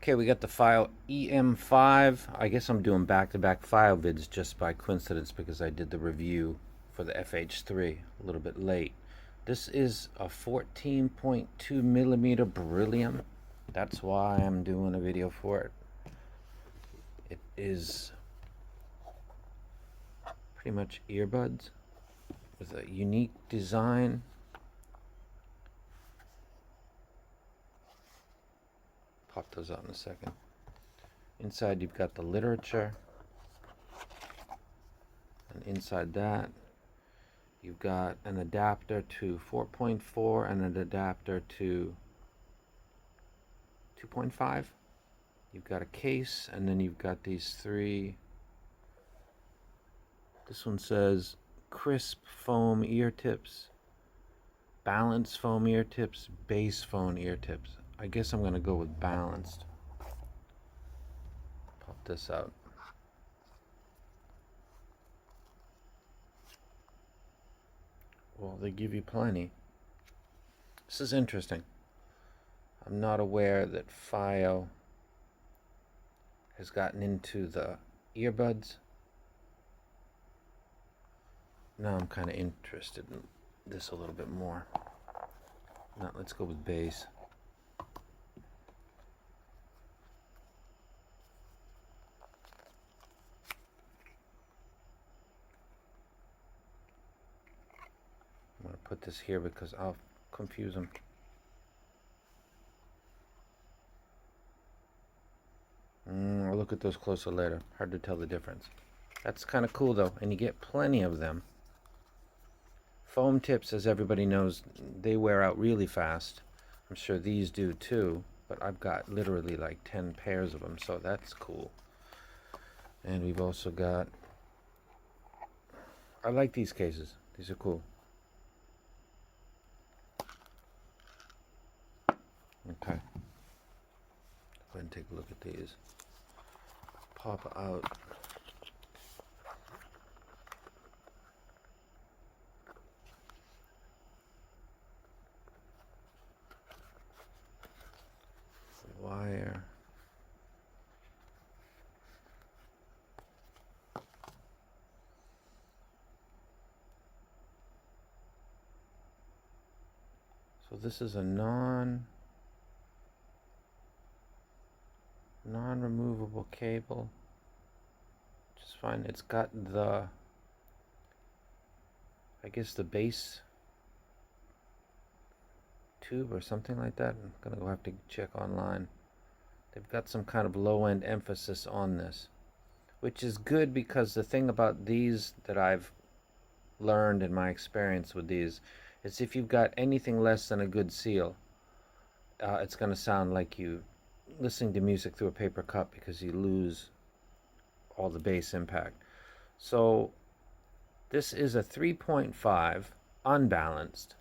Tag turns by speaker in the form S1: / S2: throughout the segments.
S1: Okay, we got the FiiO EM5. I guess I'm doing back-to-back FiiO vids just by coincidence because I did the review for the FH3 a little bit late. This is a 14.2 millimeter Beryllium. That's why I'm doing a video for it. It is pretty much earbuds with a unique design. Pop those out in a second. Inside you've got the literature, and inside that you've got an adapter to 4.4 and an adapter to 2.5. You've got a case, and then you've got these three. This one says crisp foam ear tips, balanced foam ear tips, base foam ear tips. I guess I'm gonna go with balanced. Pop this out. Well, they give you plenty. This is interesting. I'm not aware that FiiO has gotten into the earbuds. Now I'm kind of interested in this a little bit more. Now let's go with base. I'm going to put this here because I'll confuse them. I'll look at those closer later. Hard to tell the difference. That's kind of cool though, and you get plenty of them. Foam tips, as everybody knows, they wear out really fast. I'm sure these do too, but I've got literally like 10 pairs of them, so that's cool. And we've also got, I like these cases. These are cool. Okay. Go ahead and take a look at these. Pop out. Wire. So this is a non-removable cable. Just fine. It's got the, I guess, the base tube or something like that. I'm gonna go have to check online. They've got some kind of low-end emphasis on this, which is good because the thing about these that I've learned in my experience with these is if you've got anything less than a good seal, it's going to sound like you listening to music through a paper cup because you lose all the bass impact. So this is a 3.5 unbalanced,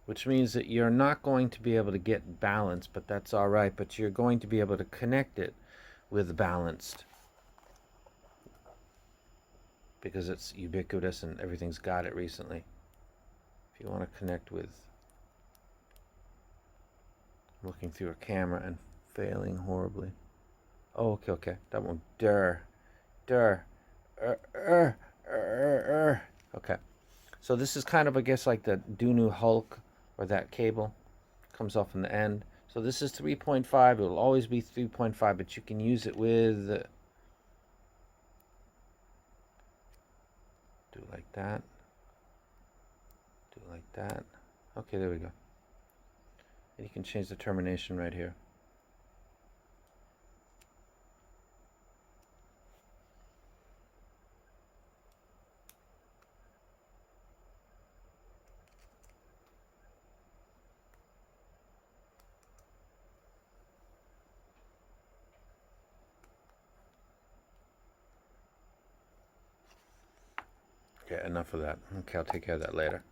S1: which means that you're not going to be able to get balance, but that's all right. But you're going to be able to connect it with balanced because it's ubiquitous and everything's got it recently. If you want to connect with, I'm looking through a camera and failing horribly. Oh, okay. That one. Okay. So this is kind of, I guess, like the Dunu Hulk, or that cable comes off in the end. So this is 3.5. It will always be 3.5, but you can use it with, do like that. Do like that. Okay, there we go. And you can change the termination right here. Okay, enough of that. Okay, I'll take care of that later.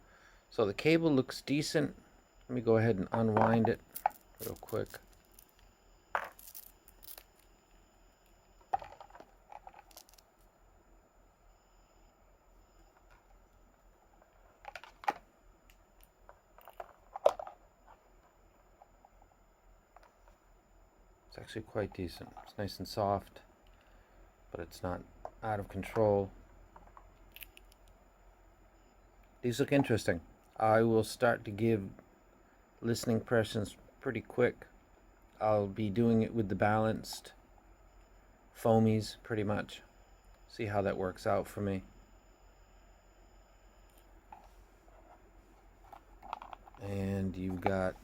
S1: So the cable looks decent. Let me go ahead and unwind it real quick. It's actually quite decent. It's nice and soft, but it's not out of control. These look interesting. I will start to give listening impressions pretty quick. I'll be doing it with the balanced foamies pretty much. See how that works out for me. And you've got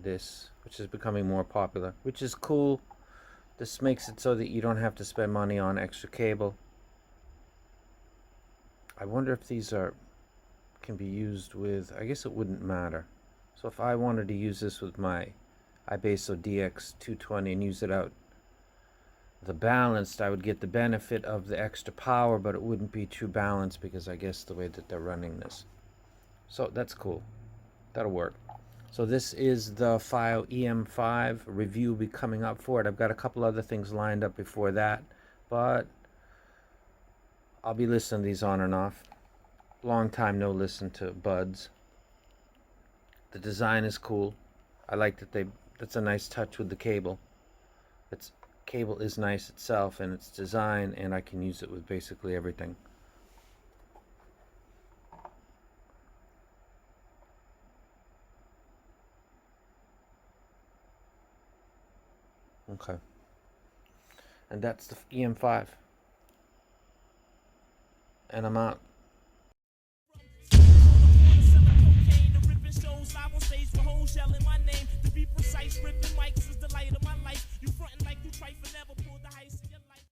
S1: this, which is becoming more popular, which is cool. This makes it so that you don't have to spend money on extra cable. I wonder if these can be used with, I guess it wouldn't matter. So if I wanted to use this with my iBasso DX220 and use it out the balanced, I would get the benefit of the extra power, but it wouldn't be true balance because I guess the way that they're running this. So that's cool. That'll work. So this is the FiiO EM5 review will be coming up for it. I've got a couple other things lined up before that, but I'll be listening to these on and off. Long time no listen to Buds. The design is cool. I like that that's a nice touch with the cable. Its cable is nice itself and its design, and I can use it with basically everything. Okay. And that's the EM5. And I'm out. Live on stage with hoes yelling my name. To be precise, ripping mics is the light of my life. You frontin' like you try for never pull the heist.